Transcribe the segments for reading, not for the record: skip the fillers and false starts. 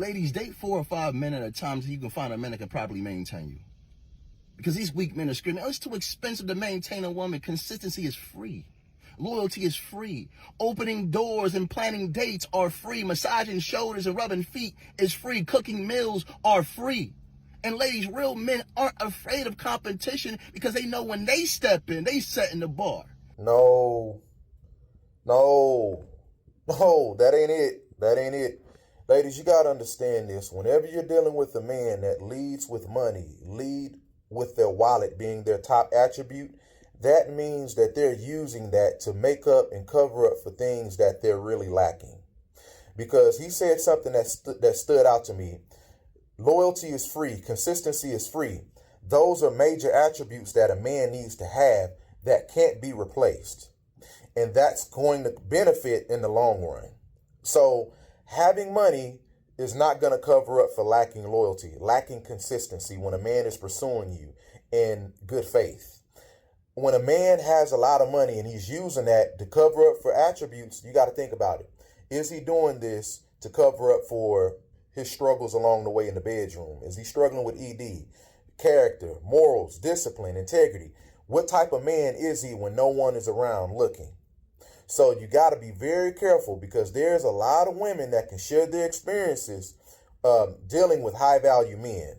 Ladies, date 4 or 5 men at a time so you can find a man that can properly maintain you. Because these weak men are screaming, oh, it's too expensive to maintain a woman. Consistency is free. Loyalty is free. Opening doors and planning dates are free. Massaging shoulders and rubbing feet is free. Cooking meals are free. And ladies, real men aren't afraid of competition because they know when they step in, they setting the bar. No, that ain't it. That ain't it. Ladies, you got to understand this. Whenever you're dealing with a man that leads with money, lead with their wallet being their top attribute, that means that they're using that to make up and cover up for things that they're really lacking. Because he said something that stood out to me. Loyalty is free. Consistency is free. Those are major attributes that a man needs to have that can't be replaced. And that's going to benefit in the long run. So having money is not going to cover up for lacking loyalty, lacking consistency when a man is pursuing you in good faith. When a man has a lot of money and he's using that to cover up for attributes, you got to think about it. Is he doing this to cover up for his struggles along the way in the bedroom? Is he struggling with ED, character, morals, discipline, integrity? What type of man is he when no one is around looking? So you got to be very careful because there's a lot of women that can share their experiences dealing with high value men,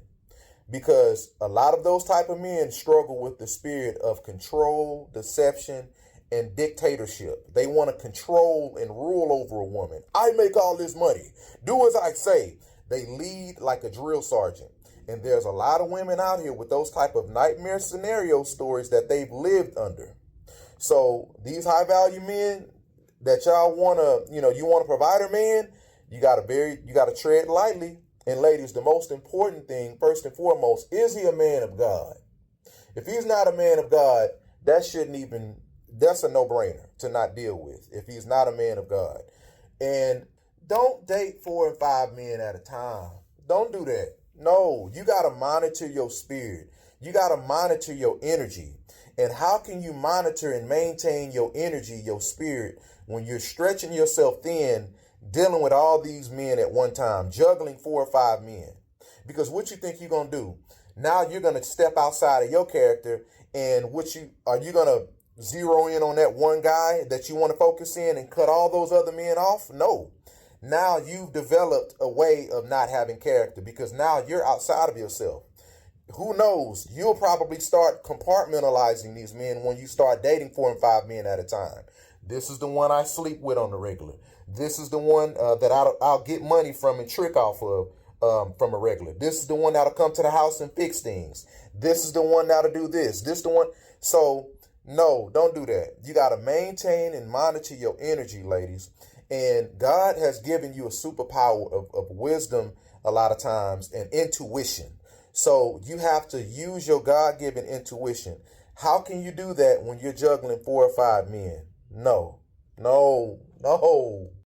because a lot of those type of men struggle with the spirit of control, deception, and dictatorship. They want to control and rule over a woman. I make all this money. Do as I say. They lead like a drill sergeant. And there's a lot of women out here with those type of nightmare scenario stories that they've lived under. So these high value men that y'all want to, you want a provider man, you got to tread lightly. And ladies, the most important thing, first and foremost, is he a man of God? If he's not a man of God, that's a no-brainer to not deal with if he's not a man of God. And don't date 4 and 5 men at a time. Don't do that. No, you got to monitor your spirit. You got to monitor your energy. And how can you monitor and maintain your energy, your spirit, when you're stretching yourself thin, dealing with all these men at one time, juggling 4 or 5 men? Because what you think you're going to do? Now you're going to step outside of your character, and are you going to zero in on that one guy that you want to focus in and cut all those other men off? No. Now you've developed a way of not having character because now you're outside of yourself. Who knows? You'll probably start compartmentalizing these men when you start dating 4 and 5 men at a time. This is the one I sleep with on the regular. This is the one that I'll get money from and trick off of from a regular. This is the one that'll come to the house and fix things. This is the one that'll do this. This is the one. So no, don't do that. You got to maintain and monitor your energy, ladies. And God has given you a superpower of wisdom a lot of times and intuition. So you have to use your God-given intuition. How can you do that when you're juggling 4 or 5 men? No.